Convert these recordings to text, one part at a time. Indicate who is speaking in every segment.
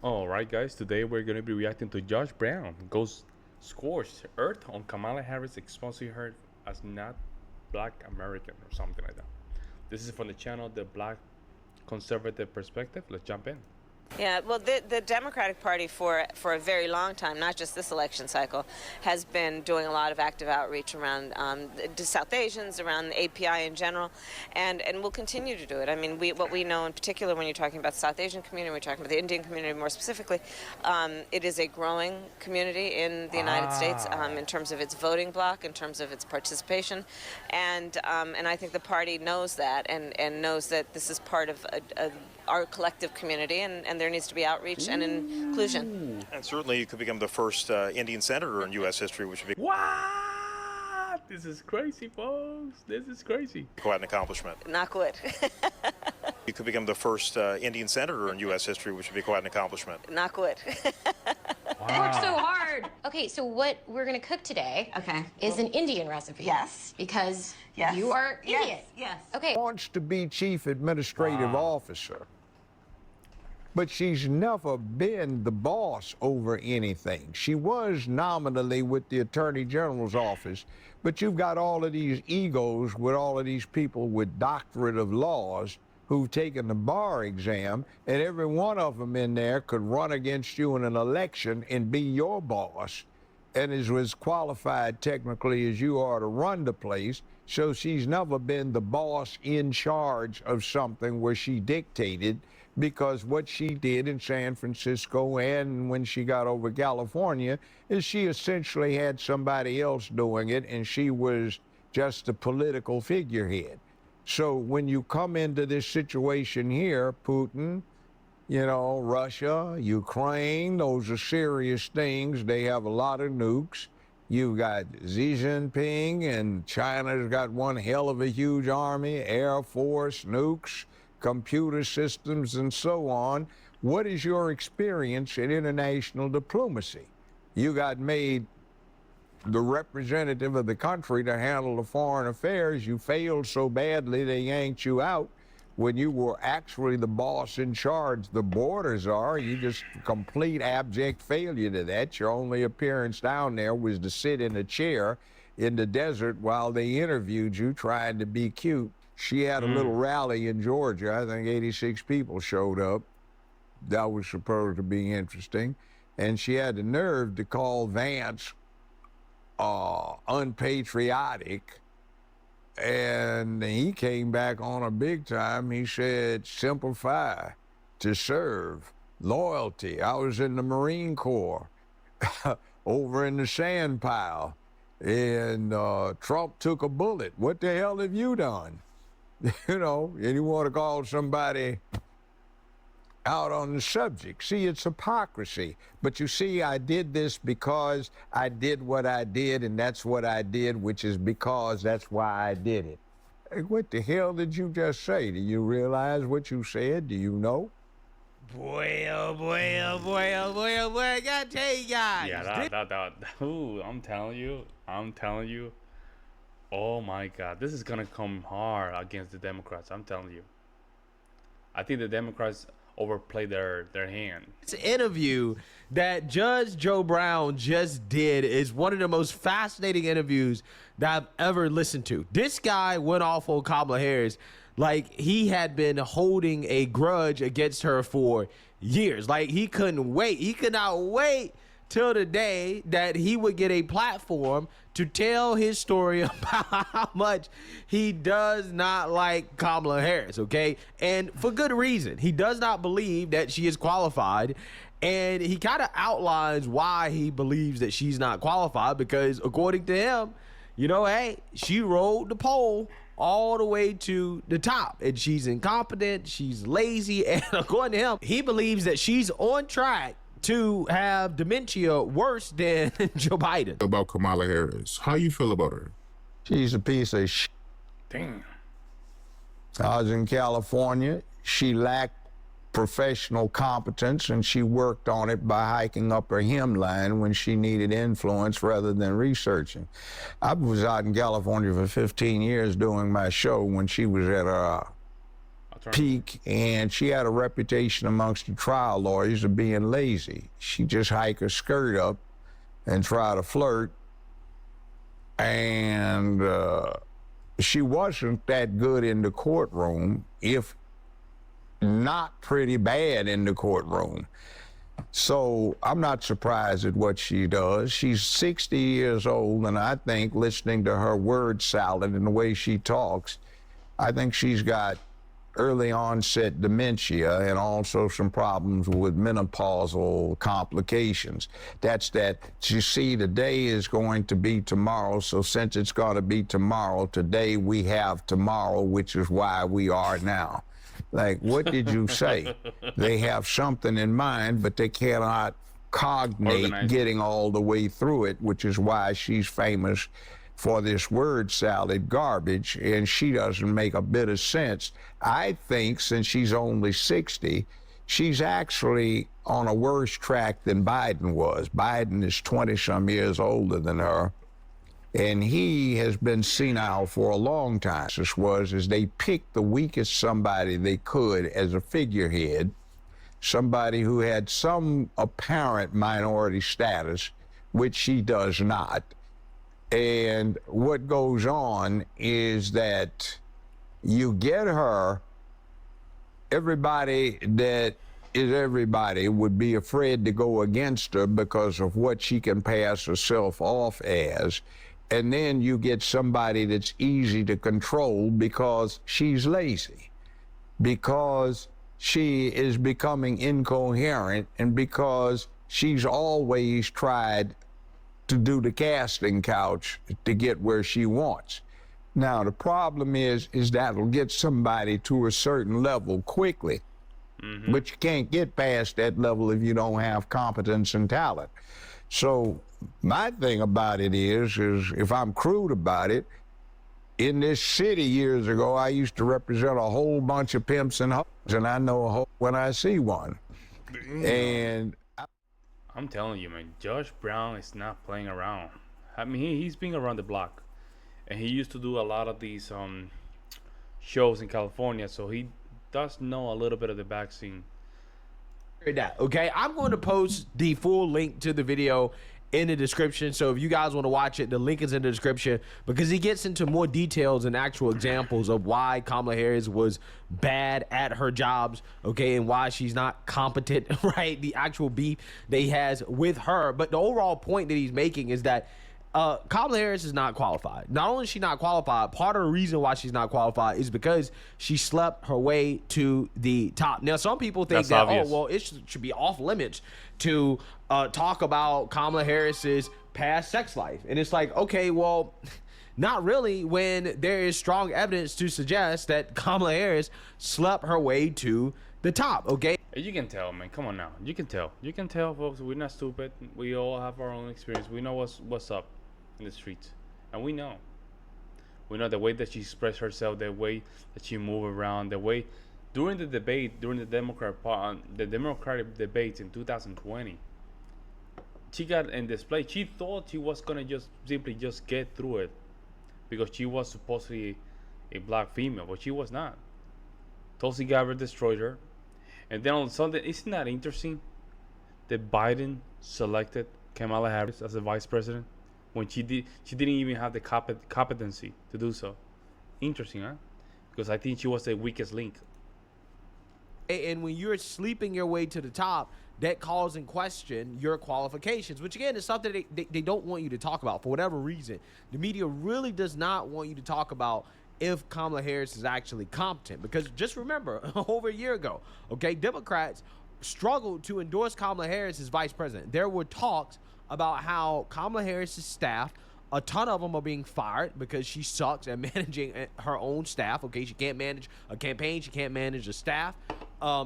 Speaker 1: All right, guys. Today we're going to be reacting to Josh Brown goes scorched earth on Kamala Harris, exposing her as not Black American or something like that. This is from the channel The Black Conservative Perspective. Let's jump in.
Speaker 2: Yeah, well, the Democratic Party for a very long time, not just this election cycle, has been doing a lot of active outreach around the South Asians, around the API in general, and will continue to do it. I mean, what we know in particular when you're talking about the South Asian community, we're talking about the Indian community more specifically, it is a growing community in the United States in terms of its voting bloc, in terms of its participation, and I think the party knows that and knows that this is part of our collective community, and there needs to be outreach and inclusion.
Speaker 3: And certainly you could become the first Indian senator in U.S. history, which would be
Speaker 1: What? This is crazy, folks. This is crazy.
Speaker 3: quite an accomplishment.
Speaker 2: Knock wood.
Speaker 3: You could become the first Indian senator in U.S. history, which would be quite an accomplishment.
Speaker 2: Knock wood.
Speaker 4: I worked so hard. Okay, so what we're gonna cook today is an Indian recipe.
Speaker 5: Yes.
Speaker 4: Because
Speaker 5: Yes.
Speaker 4: you are Indian.
Speaker 5: Yes, yes.
Speaker 4: Okay.
Speaker 6: Wants to be chief administrative officer, but she's never been the boss over anything. She was nominally with the Attorney General's office, but you've got all of these egos with all of these people with doctorate of laws who've taken the bar exam, and every one of them in there could run against you in an election and be your boss, and is as qualified technically as you are to run the place. So she's never been the boss in charge of something where she dictated, because what she did in San Francisco and when she got over California is she essentially had somebody else doing it, and she was just a political figurehead. So when you come into this situation here, Putin, you know, Russia, Ukraine, those are serious things. They have a lot of nukes. You've got Xi Jinping, and China's got one hell of a huge army, Air Force, nukes, computer systems, and so on. What is your experience in international diplomacy? You got made the representative of the country to handle the foreign affairs. You failed so badly they yanked you out when you were actually the boss in charge. The borders are, you just complete abject failure to that. Your only appearance down there was to sit in a chair in the desert while they interviewed you trying to be cute. She had a little rally in Georgia. I think 86 people showed up. That was supposed to be interesting. And she had the nerve to call Vance unpatriotic. And he came back on a big time. He said, simplify, to serve, loyalty. I was in the Marine Corps over in the sand pile, and Trump took a bullet. What the hell have you done? You know, and you want to call somebody out on the subject. See, it's hypocrisy. But you see, I did this because I did what I did, and that's what I did, which is because that's why I did it. Hey, what the hell did you just say? Do you realize what you said? Do you know?
Speaker 7: Boy, oh boy, oh boy, oh boy, oh boy, I gotta tell you guys.
Speaker 1: Yeah, ooh, I'm telling you. Oh my God, this is gonna come hard against the Democrats. I'm telling you. I think the Democrats overplay their hand.
Speaker 7: This interview that Judge Joe Brown just did is one of the most fascinating interviews that I've ever listened to. This guy went off on Kamala Harris like he had been holding a grudge against her for years. Like he couldn't wait. He could not wait till the day that he would get a platform to tell his story about how much he does not like Kamala Harris, okay? And for good reason. He does not believe that she is qualified, and he kind of outlines why he believes that she's not qualified, because according to him, you know, hey, she rode the pole all the way to the top, and she's incompetent, she's lazy, and according to him, he believes that she's on track to have dementia worse than Joe Biden.
Speaker 8: About Kamala Harris, how you feel about her?
Speaker 6: She's a piece of shit.
Speaker 1: Damn.
Speaker 6: I was in California. She lacked professional competence, and she worked on it by hiking up her hemline when she needed influence rather than researching. I was out in California for 15 years doing my show when she was at peak, and she had a reputation amongst the trial lawyers of being lazy. She just hike her skirt up and try to flirt, and she wasn't that good in the courtroom, if not pretty bad in the courtroom. So I'm not surprised at what she does. She's 60 years old, and I think, listening to her word salad and the way she talks, I think she's got early onset dementia and also some problems with menopausal complications. That's that, you see, today is going to be tomorrow, so since it's going to be tomorrow, today we have tomorrow, which is why we are now. Like, what did you say? They have something in mind, but they cannot cognate getting all the way through it, which is why she's famous for this word salad garbage, and she doesn't make a bit of sense. I think, since she's only 60, she's actually on a worse track than Biden was. Biden is 20-some years older than her, and he has been senile for a long time. This was, is they picked the weakest somebody they could as a figurehead, somebody who had some apparent minority status, which she does not. And what goes on is that you get her, everybody that is everybody would be afraid to go against her because of what she can pass herself off as. And then you get somebody that's easy to control because she's lazy, because she is becoming incoherent, and because she's always tried to do the casting couch to get where she wants. Now, the problem is that'll get somebody to a certain level quickly, but you can't get past that level if you don't have competence and talent. So my thing about it is if I'm crude about it, in this city years ago, I used to represent a whole bunch of pimps and hoes, and I know a hoe when I see one. And
Speaker 1: I'm telling you, man, Josh Brown is not playing around. I mean, he's been around the block, and he used to do a lot of these shows in California, so he does know a little bit of the back scene.
Speaker 7: That, okay, I'm going to post the full link to the video in the description, so if you guys want to watch it, the link is in the description, because he gets into more details and actual examples of why Kamala Harris was bad at her jobs, okay, and why she's not competent, right? The actual beef that he has with her. But the overall point that he's making is that Kamala Harris is not qualified. Not only is she not qualified, part of the reason why she's not qualified is because she slept her way to the top. Now, some people think that, oh, well, it should be off limits to talk about Kamala Harris's past sex life. And it's like, okay, well, not really, when there is strong evidence to suggest that Kamala Harris slept her way to the top, okay?
Speaker 1: You can tell, man. Come on now. You can tell. You can tell, folks. We're not stupid. We all have our own experience. We know what's up in the streets, and we know the way that she expressed herself, the way that she moved around, the way during the debate, during the Democratic debates in 2020, she got in display. She thought she was gonna just simply get through it because she was supposedly a black female, but she was not. Tulsi Gabbard destroyed her, and then on Sunday, isn't that interesting that Biden selected Kamala Harris as the vice president when she didn't even have the competency to do so? Interesting, huh? Because I think she was the weakest link.
Speaker 7: And when you're sleeping your way to the top, that calls in question your qualifications, which again is something they don't want you to talk about for whatever reason. The media really does not want you to talk about if Kamala Harris is actually competent, because just remember, over a year ago, okay, Democrats struggled to endorse Kamala Harris as vice president. There were talks about how Kamala Harris's staff, a ton of them are being fired because she sucks at managing her own staff. Okay, she can't manage a campaign. She can't manage a staff.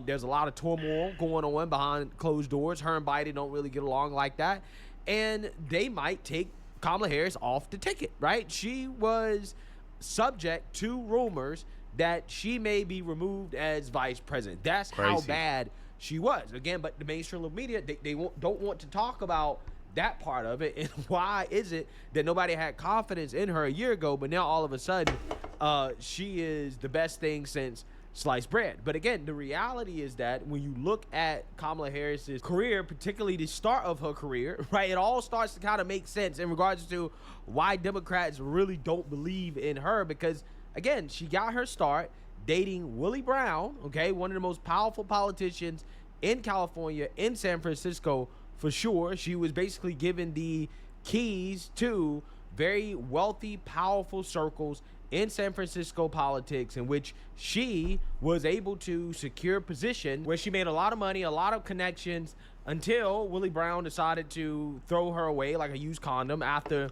Speaker 7: There's a lot of turmoil going on behind closed doors. Her and Biden don't really get along like that. And they might take Kamala Harris off the ticket, right? She was subject to rumors that she may be removed as vice president. That's how bad she was. Again, but the mainstream media, they don't want to talk about that part of it. And why is it that nobody had confidence in her a year ago, but now all of a sudden she is the best thing since sliced bread. But again, the reality is that when you look at Kamala Harris's career, particularly the start of her career, right, it all starts to kind of make sense in regards to why Democrats really don't believe in her, because again, she got her start dating Willie Brown, okay, one of the most powerful politicians in California, in San Francisco for sure. She was basically given the keys to very wealthy, powerful circles in San Francisco politics, in which she was able to secure position where she made a lot of money, a lot of connections, until Willie Brown decided to throw her away like a used condom after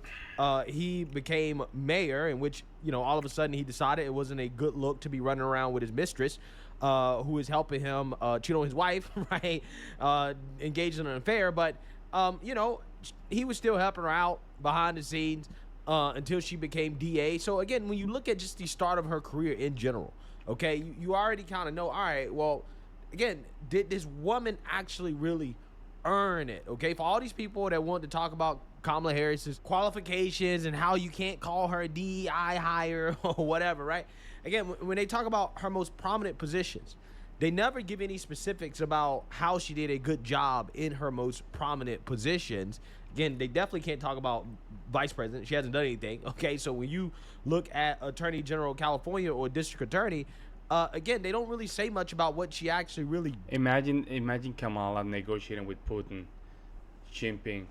Speaker 7: he became mayor, in which, you know, all of a sudden he decided it wasn't a good look to be running around with his mistress, who is helping him cheat on his wife, right? Engaged in an affair. But, you know, he was still helping her out behind the scenes until she became DA. So, again, when you look at just the start of her career in general, okay, you already kind of know, all right, well, again, did this woman actually really earn it? Okay, for all these people that want to talk about Kamala Harris's qualifications and how you can't call her a DEI hire or whatever, right? Again, when they talk about her most prominent positions, they never give any specifics about how she did a good job in her most prominent positions. Again, they definitely can't talk about vice president. She hasn't done anything. Okay, so when you look at Attorney General of California or District Attorney, again, they don't really say much about what she actually really.
Speaker 1: Imagine Kamala negotiating with Putin, Xi Jinping.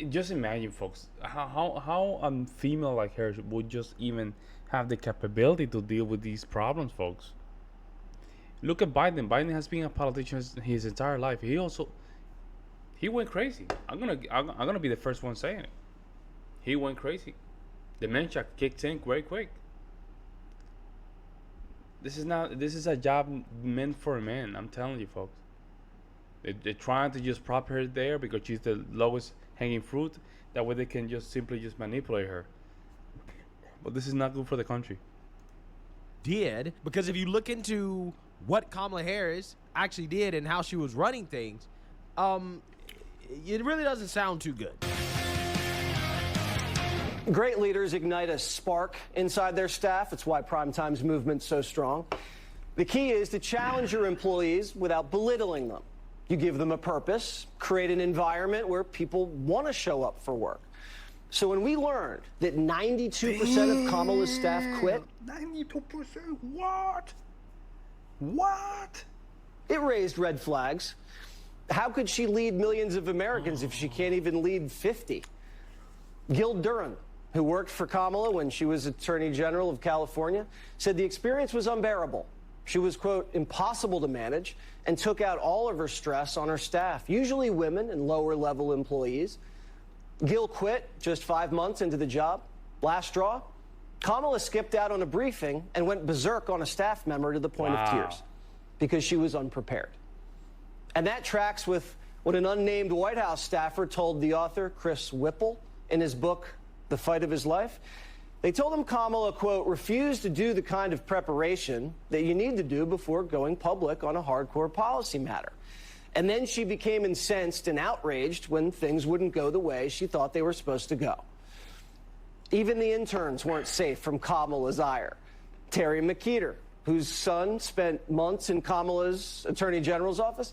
Speaker 1: Just imagine, folks, how a female like her would just even have the capability to deal with these problems, folks. Look at Biden. Biden has been a politician his entire life. He went crazy. I'm gonna be the first one saying it. He went crazy. Dementia kicked in very quick. This is a job meant for men. I'm telling you, folks. They're trying to just prop her there because she's the lowest hanging fruit. That way they can just simply manipulate her. But this is not good for the country.
Speaker 7: Did, because if you look into what Kamala Harris actually did and how she was running things, it really doesn't sound too good.
Speaker 5: Great leaders ignite a spark inside their staff. It's why Primetime's movement's so strong. The key is to challenge your employees without belittling them. You give them a purpose, create an environment where people want to show up for work. So when we learned that 92% of Kamala's staff quit,
Speaker 1: 92%? What? What?
Speaker 5: it raised red flags. How could she lead millions of Americans if she can't even lead 50? Gil Duran, who worked for Kamala when she was Attorney General of California, said the experience was unbearable. She was, quote, impossible to manage and took out all of her stress on her staff, usually women and lower-level employees. Gil quit just 5 months into the job. Last straw, Kamala skipped out on a briefing and went berserk on a staff member to the point of tears because she was unprepared. And that tracks with what an unnamed White House staffer told the author, Chris Whipple, in his book, The Fight of His Life. They told him Kamala, quote, refused to do the kind of preparation that you need to do before going public on a hardcore policy matter. And then she became incensed and outraged when things wouldn't go the way she thought they were supposed to go. Even the interns weren't safe from Kamala's ire. Terry McKeeter, whose son spent months in Kamala's Attorney General's office,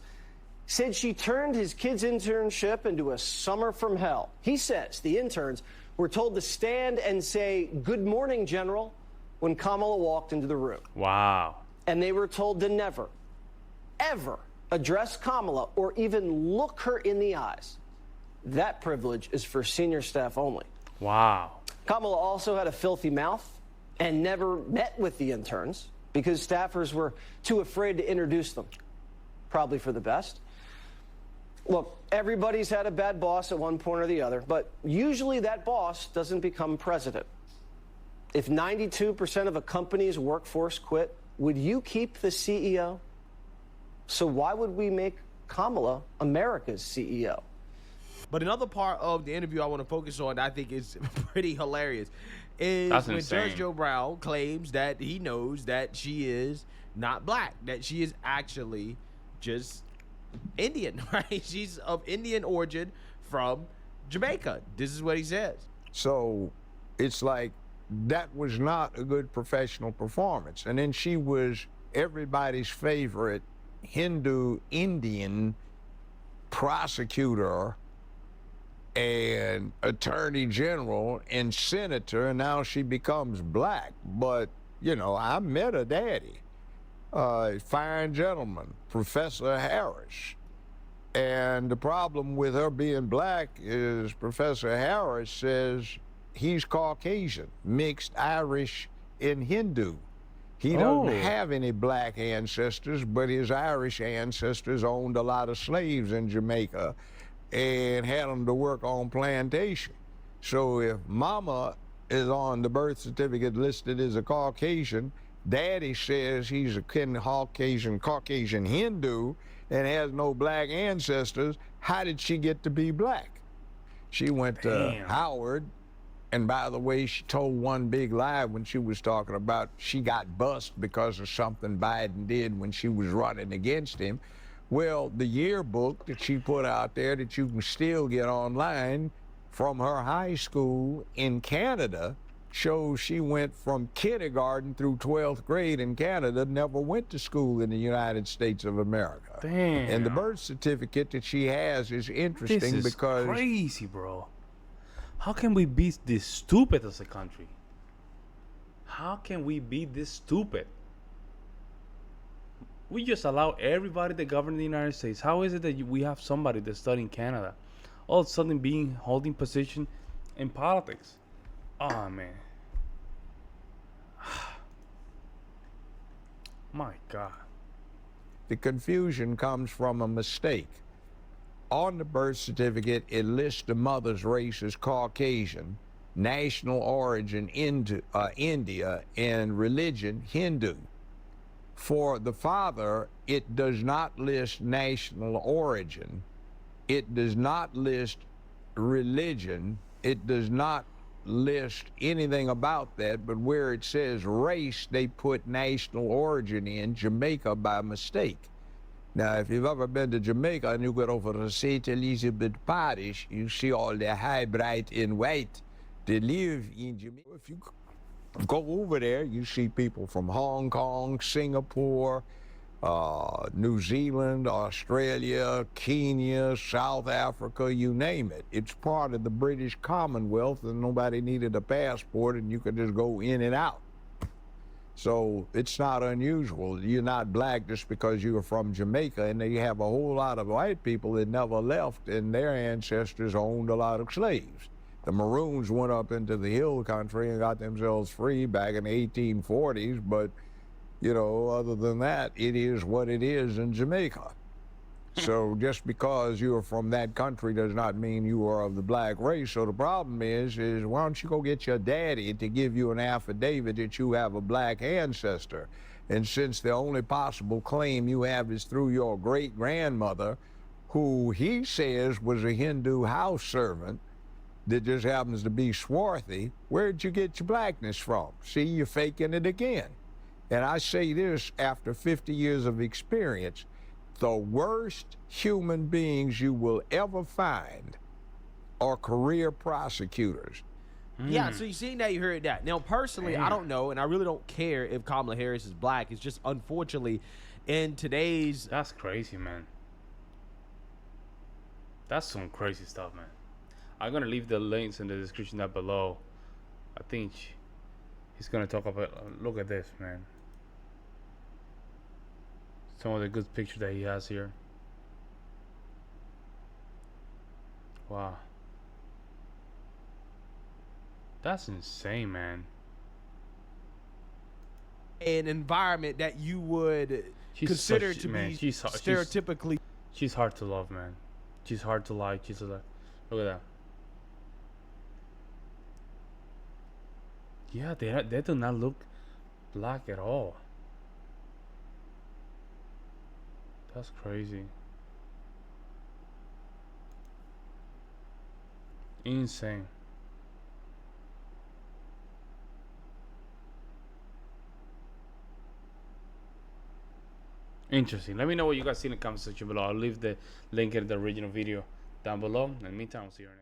Speaker 5: said she turned his kid's internship into a summer from hell. He says the interns were told to stand and say, "Good morning, General," when Kamala walked into the room.
Speaker 1: Wow.
Speaker 5: And they were told to never, ever address Kamala or even look her in the eyes. That privilege is for senior staff only.
Speaker 1: Wow.
Speaker 5: Kamala also had a filthy mouth and never met with the interns because staffers were too afraid to introduce them. Probably for the best. Look, everybody's had a bad boss at one point or the other, but usually that boss doesn't become president. If 92% of a company's workforce quit, would you keep the CEO? So why would we make Kamala America's CEO?
Speaker 7: But another part of the interview I want to focus on that I think is pretty hilarious is
Speaker 1: That's
Speaker 7: when
Speaker 1: insane.
Speaker 7: Judge Joe Brown claims that he knows that she is not black, that she is actually just Indian, right? She's of Indian origin from Jamaica. This is what he says.
Speaker 6: So it's like that was not a good professional performance. And then she was everybody's favorite Hindu Indian prosecutor and attorney general and senator, and now she becomes black. But, you know, I met her daddy, fine gentleman, Professor Harris. And the problem with her being black is Professor Harris says he's Caucasian, mixed Irish and Hindu. He doesn't have any black ancestors, but his Irish ancestors owned a lot of slaves in Jamaica and had them to work on plantation. So if mama is on the birth certificate listed as a Caucasian, daddy says he's a Caucasian Hindu and has no black ancestors, how did she get to be black? She went to Howard, and by the way, she told one big lie when she was talking about she got bust because of something Biden did when she was running against him. Well, the yearbook that she put out there that you can still get online from her high school in Canada shows she went from kindergarten through 12th grade in Canada, never went to school in the United States of America.
Speaker 1: Damn.
Speaker 6: And the birth certificate that she has is interesting
Speaker 1: This is
Speaker 6: because
Speaker 1: crazy, bro. How can we be this stupid as a country? How can we be this stupid? We just allow everybody to govern the United States. How is it that we have somebody that's studying Canada, all of a sudden holding position in politics? Oh man. My God.
Speaker 6: the confusion comes from a mistake. On the birth certificate, it lists the mother's race as Caucasian, national origin India, and religion Hindu. For the father, it does not list national origin. It does not list religion. It does not list anything about that, but where it says race, they put national origin in, Jamaica, by mistake. Now, if you've ever been to Jamaica and you go over to St. Elizabeth Parish, you see all the high, bright, and white that live in Jamaica. If you go over there, you see people from Hong Kong, Singapore, New Zealand, Australia, Kenya, South Africa, you name it. It's part of the British Commonwealth, and nobody needed a passport, and you could just go in and out. So it's not unusual. You're not black just because you're from Jamaica, and you have a whole lot of white people that never left, and their ancestors owned a lot of slaves. The Maroons went up into the hill country and got themselves free back in the 1840s, but you know, other than that, it is what it is in Jamaica. So just because you're from that country does not mean you are of the black race. So the problem is why don't you go get your daddy to give you an affidavit that you have a black ancestor? And since the only possible claim you have is through your great-grandmother, who he says was a Hindu house servant that just happens to be swarthy, where'd you get your blackness from? See, you're faking it again. And I say this after 50 years of experience, the worst human beings you will ever find are career prosecutors.
Speaker 7: Yeah, so you seen that, you heard that. Now, personally, I don't know, and I really don't care if Kamala Harris is black. It's just, unfortunately, in today's...
Speaker 1: That's crazy, man. That's some crazy stuff, man. I'm going to leave the links in the description down below. I think he's going to talk about... look at this, man. Some of the good pictures that he has here. Wow. That's insane, man.
Speaker 7: An environment that you would consider to be stereotypically...
Speaker 1: She's hard to love, man. She's hard to like. She's like... Look at that. Yeah, they do not look black at all. That's crazy. Insane. Interesting. Let me know what you guys see in the comment section below. I'll leave the link in the original video down below. In the meantime, I'll see you next.